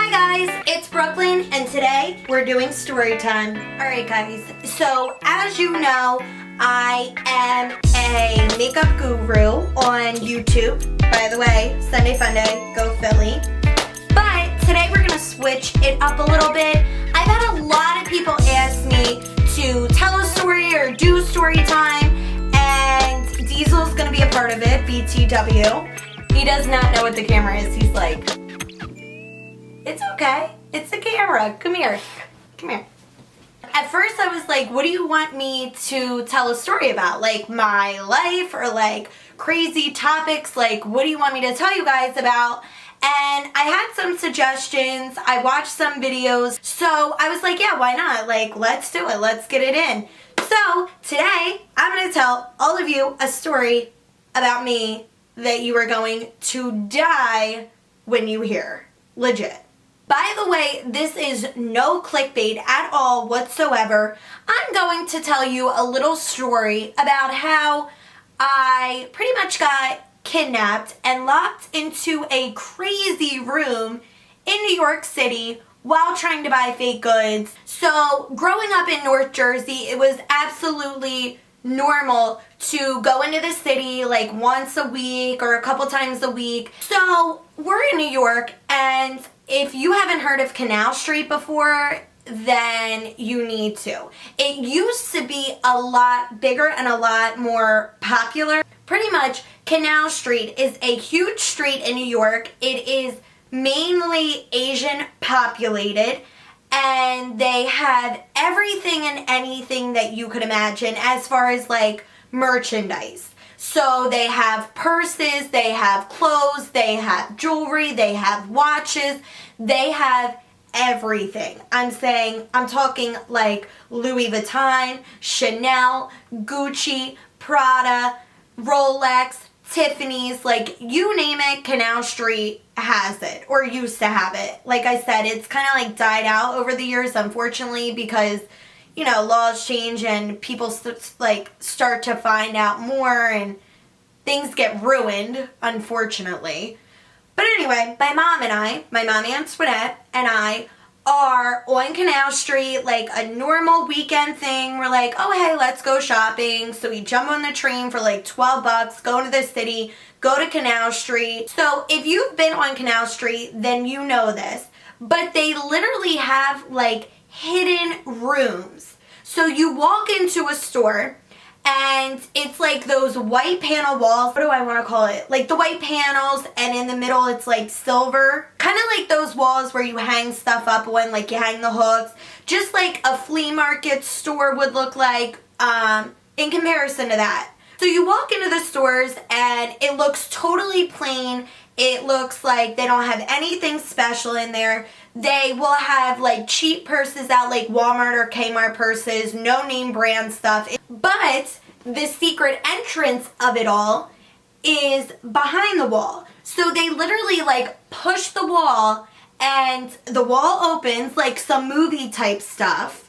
Hi guys, it's Brooklyn and today we're doing story time. Alright guys, so as you know, I am a makeup guru on YouTube. By the way, Sunday Funday, go Philly. But today we're going to switch it up a little bit. I've had a lot of people ask me to tell a story or do story time, and Diesel's going to be a part of it, BTW. He does not know what the camera is. He's like, it's okay. It's the camera. Come here. Come here. At first I was like, what do you want me to tell a story about? Like my life or like crazy topics? Like what do you want me to tell you guys about? And I had some suggestions. I watched some videos. So I was like, yeah, why not? Like, let's do it. Let's get it in. So today I'm going to tell all of you a story about me that you are going to die when you hear. Legit. By the way, this is no clickbait at all whatsoever. I'm going to tell you a little story about how I pretty much got kidnapped and locked into a crazy room in New York City while trying to buy fake goods. So, growing up in North Jersey, it was absolutely normal to go into the city like once a week or a couple times a week. So, we're in New York, and if you haven't heard of Canal Street before, then you need to. It used to be a lot bigger and a lot more popular. Pretty much, Canal Street is a huge street in New York. It is mainly Asian populated, and they have everything and anything that you could imagine as far as like merchandise. So they have purses, they have clothes, they have jewelry, they have watches, they have everything. I'm talking like Louis Vuitton, Chanel, Gucci, Prada, Rolex, Tiffany's, like you name it, Canal Street has it or used to have it. Like I said, it's kind of like died out over the years, unfortunately, because you know, laws change and people start to find out more and things get ruined, unfortunately. But anyway, my mom Antoinette and I are on Canal Street, like a normal weekend thing. We're like, oh hey, let's go shopping. So we jump on the train for like 12 bucks, go to the city, go to Canal Street. So if you've been on Canal Street, then you know this. But they literally have like hidden rooms. So you walk into a store and it's like those white panel walls. What do I want to call it? Like the white panels, and in the middle it's like silver. Kind of like those walls where you hang stuff up on, like you hang the hooks. Just like a flea market store would look like in comparison to that. So you walk into the stores and it looks totally plain. It looks like they don't have anything special in there. They will have like cheap purses out, like Walmart or Kmart purses, no name brand stuff. But the secret entrance of it all is behind the wall. So they literally like push the wall and the wall opens like some movie type stuff.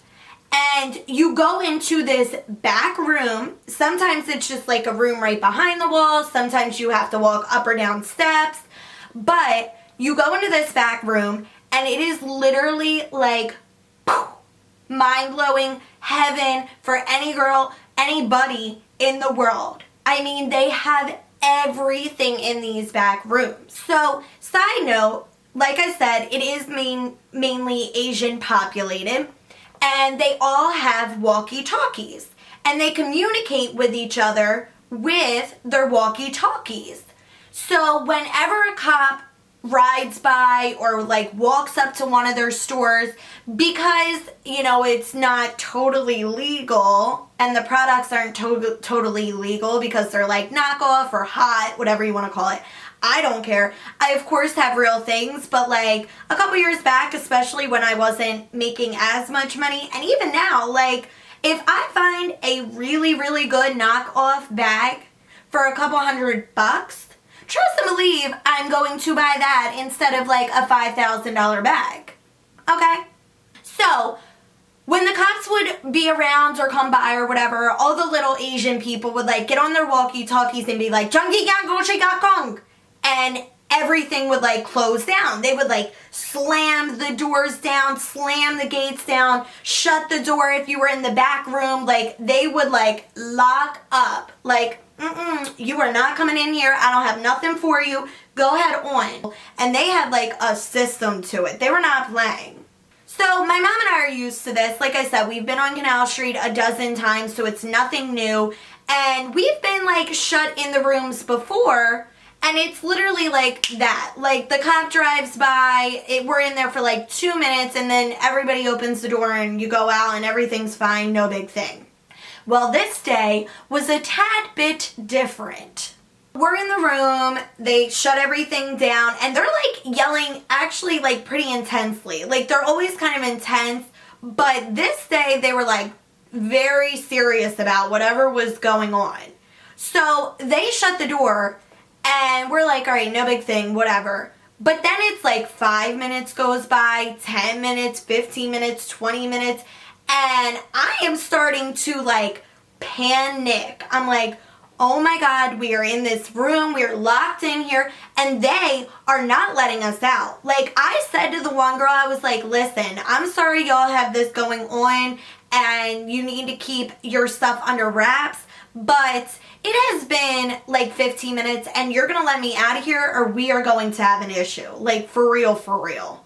And you go into this back room. Sometimes it's just like a room right behind the wall. Sometimes you have to walk up or down steps. But you go into this back room and it is literally like mind-blowing heaven for any girl, anybody in the world. I mean, they have everything in these back rooms. So, side note, like I said, it is mainly Asian populated. And they all have walkie-talkies. And they communicate with each other with their walkie-talkies. So whenever a cop rides by or like walks up to one of their stores, because, you know, it's not totally legal and the products aren't totally legal because they're like knockoff or hot, whatever you want to call it. I don't care. I, of course, have real things, but like a couple years back, especially when I wasn't making as much money, and even now, like if I find a really, really good knockoff bag for a couple $100, trust and believe I'm going to buy that instead of like a $5,000 bag. Okay? So, when the cops would be around or come by or whatever, all the little Asian people would like get on their walkie-talkies and be like, "Jungi gang go shi ga kong." And everything would like close down. They would like slam the doors down, slam the gates down, shut the door if you were in the back room. Like they would like lock up. Like, you are not coming in here. I don't have nothing for you. Go ahead on. And they had like a system to it. They were not playing. So my mom and I are used to this. Like I said, we've been on Canal Street a dozen times, so it's nothing new. And we've been like shut in the rooms before. And it's literally like that. Like the cop drives by, we're in there for like 2 minutes, and then everybody opens the door and you go out and everything's fine, no big thing. Well, this day was a tad bit different. We're in the room, they shut everything down, and they're like yelling actually like pretty intensely. Like they're always kind of intense, but this day they were like very serious about whatever was going on. So they shut the door. And we're like, all right, no big thing, whatever. But then it's like 5 minutes goes by, 10 minutes, 15 minutes, 20 minutes. And I am starting to like panic. I'm like, oh my God, we are in this room. We are locked in here. And they are not letting us out. Like I said to the one girl, I was like, listen, I'm sorry y'all have this going on. And you need to keep your stuff under wraps. But it has been like 15 minutes and you're going to let me out of here or we are going to have an issue. Like for real, for real.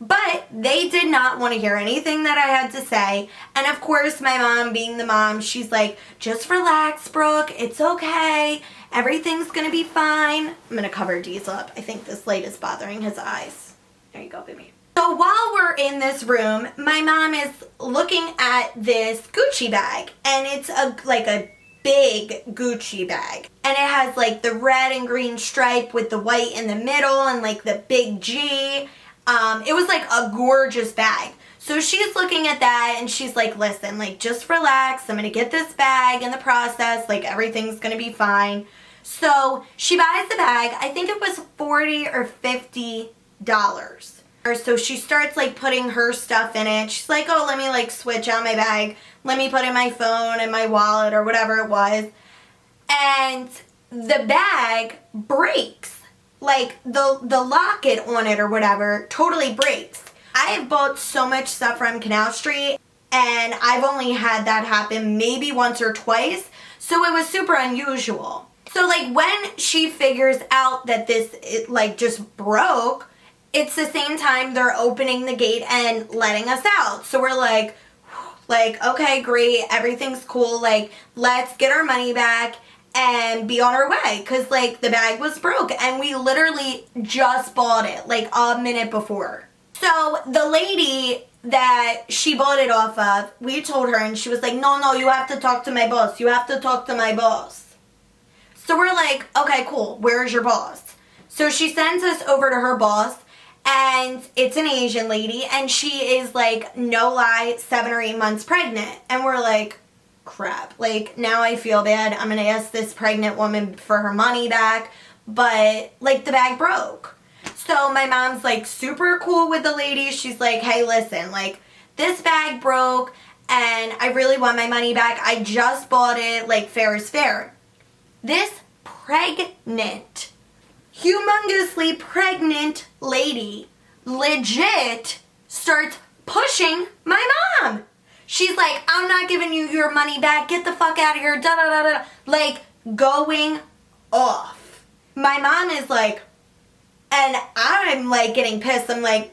But they did not want to hear anything that I had to say. And of course, my mom, being the mom, she's like, just relax, Brooke. It's okay. Everything's going to be fine. I'm going to cover Dee's up. I think this light is bothering his eyes. There you go, baby. So while we're in this room, my mom is looking at this Gucci bag. And it's like a big Gucci bag. And it has like the red and green stripe with the white in the middle and like the big G. It was like a gorgeous bag. So she's looking at that and she's like, listen, like just relax. I'm going to get this bag in the process. Like everything's going to be fine. So she buys the bag. I think it was $40 or $50. So she starts like putting her stuff in it. She's like, oh, let me like switch out my bag. Let me put in my phone and my wallet or whatever it was. And the bag breaks. Like the locket on it or whatever totally breaks. I have bought so much stuff from Canal Street and I've only had that happen maybe once or twice. So it was super unusual. So like when she figures out that it like just broke, it's the same time they're opening the gate and letting us out. So we're like, okay, great, everything's cool. Like, let's get our money back and be on our way. Because, like, the bag was broke. And we literally just bought it, like, a minute before. So the lady that she bought it off of, we told her, and she was like, no, you have to talk to my boss. You have to talk to my boss. So we're like, okay, cool. Where's your boss? So she sends us over to her boss. And it's an Asian lady, and she is like, no lie, 7 or 8 months pregnant. And we're like, crap. Like, now I feel bad. I'm going to ask this pregnant woman for her money back. But, like, the bag broke. So my mom's like super cool with the lady. She's like, hey, listen, like, this bag broke, and I really want my money back. I just bought it. Like, fair is fair. This pregnant, humongously pregnant lady legit starts pushing my mom. She's like, I'm not giving you your money back. Get the fuck out of here. Da da da da. Like going off. My mom is like, and I'm like getting pissed. I'm like,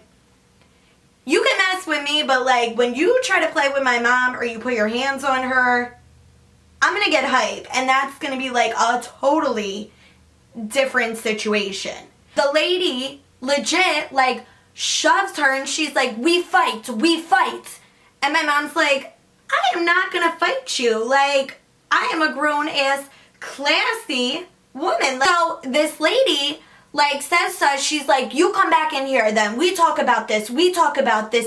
you can mess with me, but like when you try to play with my mom or you put your hands on her, I'm gonna get hype. And that's gonna be like a totally different situation. The lady legit like shoves her and she's like, we fight. And my mom's like, I am not gonna fight you. Like, I am a grown ass classy woman. So this lady like says to us, she's like, you come back in here then. We talk about this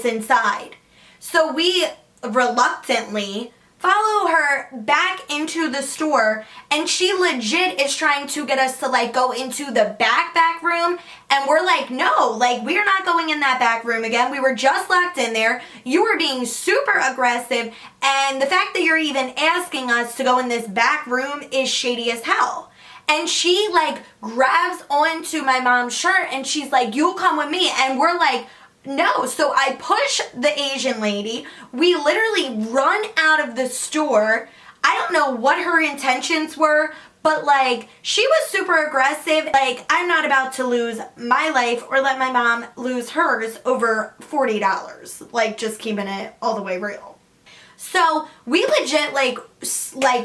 inside. So we reluctantly follow her back into the store, and she legit is trying to get us to like go into the back room, and we're like, no, like we're not going in that back room again. We were just locked in there. You were being super aggressive, and the fact that you're even asking us to go in this back room is shady as hell. And she like grabs onto my mom's shirt and she's like, you'll come with me. And we're like, no. So I push the Asian lady. We literally run out of the store. I don't know what her intentions were, but like she was super aggressive. Like, I'm not about to lose my life or let my mom lose hers over $40. Like, just keeping it all the way real. So we legit like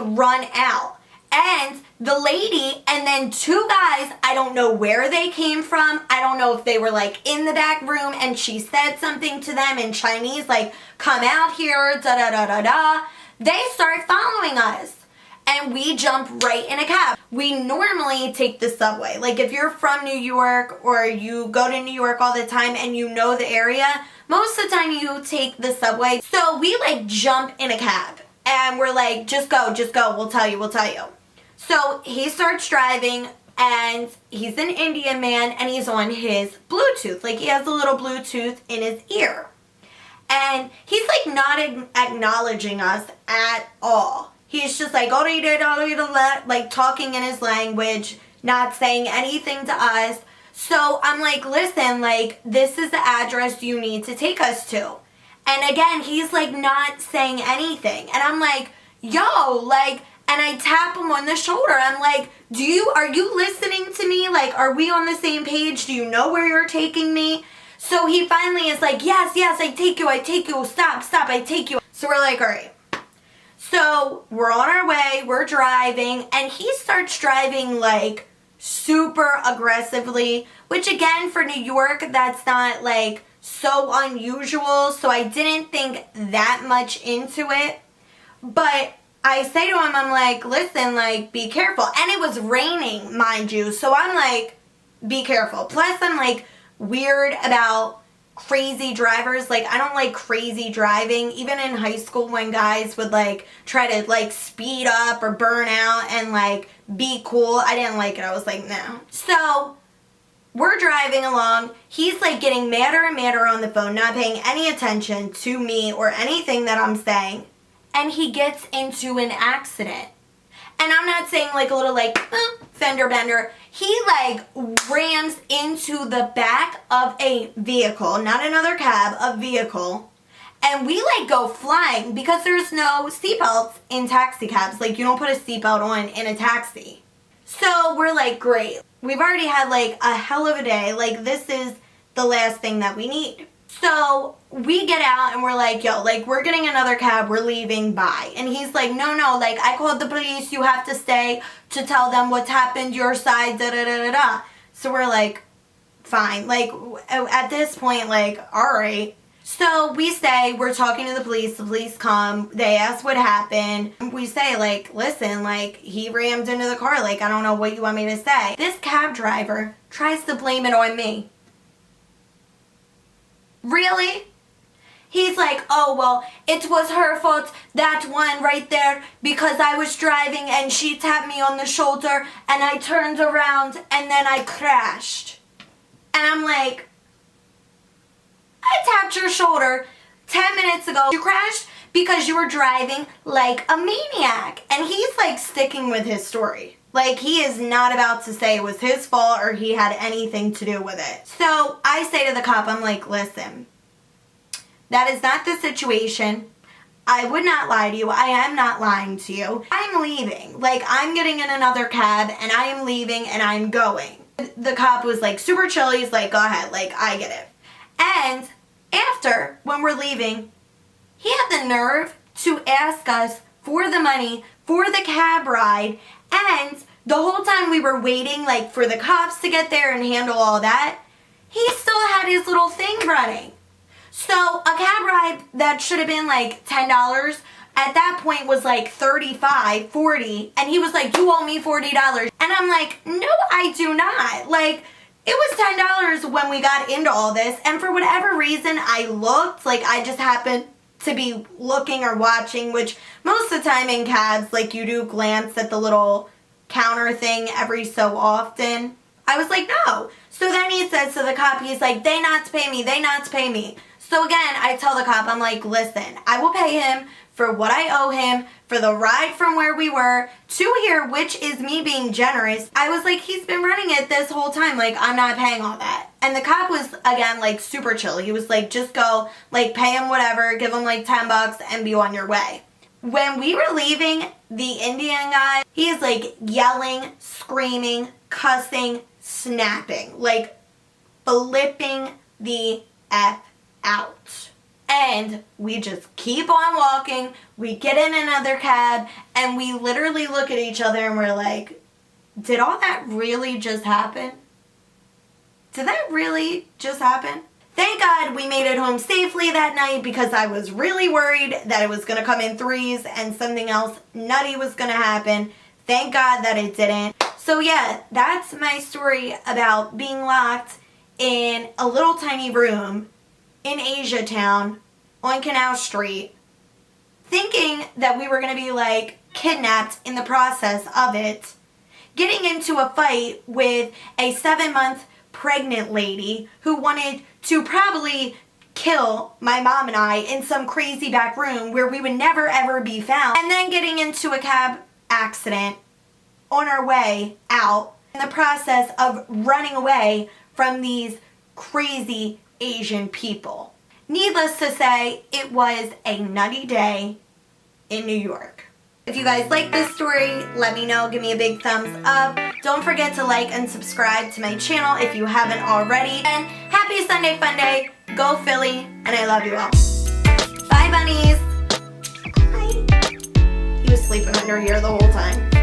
run out. And the lady and then two guys, I don't know where they came from. I don't know if they were like in the back room and she said something to them in Chinese, like, come out here, da da da da da. They start following us. And we jump right in a cab. We normally take the subway. Like, if you're from New York or you go to New York all the time and you know the area, most of the time you take the subway. So we like jump in a cab and we're like, just go, we'll tell you. So he starts driving and he's an Indian man and he's on his Bluetooth. Like, he has a little Bluetooth in his ear. And he's like not acknowledging us at all. He's just like, like talking in his language, not saying anything to us. So I'm like, listen, like, this is the address you need to take us to. And again, he's like not saying anything. And I'm like, yo, like, and I tap him on the shoulder. I'm like, are you listening to me? Like, are we on the same page? Do you know where you're taking me? So he finally is like, yes, I take you, stop, I take you. So we're like, all right. So we're on our way, we're driving, and he starts driving like super aggressively, which again, for New York, that's not like so unusual. So I didn't think that much into it. But I say to him, I'm like, listen, like, be careful. And it was raining, mind you. So I'm like, be careful. Plus, I'm like weird about crazy drivers. Like, I don't like crazy driving. Even in high school when guys would like try to like speed up or burn out and like be cool, I didn't like it. I was like, no. So we're driving along. He's like getting madder and madder on the phone, not paying any attention to me or anything that I'm saying. And he gets into an accident. And I'm not saying like a little like fender bender. He like rams into the back of a vehicle, not another cab, a vehicle. And we like go flying because there's no seatbelts in taxi cabs. Like, you don't put a seatbelt on in a taxi. So we're like, great. We've already had like a hell of a day. Like, this is the last thing that we need. So we get out and we're like, yo, like, we're getting another cab, we're leaving, bye. And he's like, no, like, I called the police, you have to stay to tell them what's happened, your side, da-da-da-da-da. So we're like, fine. Like, at this point, like, all right. So we stay, we're talking to the police come, they ask what happened. We say, like, listen, like, he rammed into the car, like, I don't know what you want me to say. This cab driver tries to blame it on me. Really? He's like, oh, well, it was her fault, that one right there, because I was driving and she tapped me on the shoulder and I turned around and then I crashed. And I'm like, I tapped your shoulder 10 minutes ago. You crashed because you were driving like a maniac. And he's like sticking with his story. Like, he is not about to say it was his fault or he had anything to do with it. So I say to the cop, I'm like, listen, that is not the situation. I would not lie to you. I am not lying to you. I'm leaving. Like, I'm getting in another cab and I am leaving and I'm going. The cop was like super chill. He's like, go ahead. Like, I get it. And after, when we're leaving, he had the nerve to ask us for the money for the cab ride. And the whole time we were waiting, like, for the cops to get there and handle all that, he still had his little thing running. So a cab ride that should have been like $10 at that point was like $35, $40, and he was like, you owe me $40. And I'm like, no, I do not. Like, it was $10 when we got into all this, and for whatever reason, I looked, like, I just happened to be looking or watching, which most of the time in cabs, like, you do glance at the little counter thing every so often. I was like, no. So then he says to the cop, he's like, they not to pay me. So again, I tell the cop, I'm like, listen, I will pay him for what I owe him, for the ride from where we were to here, which is me being generous. I was like, he's been running it this whole time. Like, I'm not paying all that. And the cop was, again, like, super chill. He was like, just go, like, pay him whatever, give him like $10 and be on your way. When we were leaving, the Indian guy, he is like yelling, screaming, cussing, snapping, like flipping the F out. And we just keep on walking, we get in another cab, and we literally look at each other and we're like, did all that really just happen? Did that really just happen? Thank God we made it home safely that night, because I was really worried that it was going to come in threes and something else nutty was going to happen. Thank God that it didn't. So yeah, that's my story about being locked in a little tiny room in Asia Town on Canal Street, thinking that we were going to be like kidnapped in the process of it, getting into a fight with a 7-month pregnant lady who wanted to probably kill my mom and I in some crazy back room where we would never ever be found, and then getting into a cab accident on our way out in the process of running away from these crazy Asian people. Needless to say, it was a nutty day in New York. If you guys like this story, let me know. Give me a big thumbs up. Don't forget to like and subscribe to my channel if you haven't already. And happy Sunday Fun Day. Go Philly. And I love you all. Bye, bunnies. Bye. He was sleeping under here the whole time.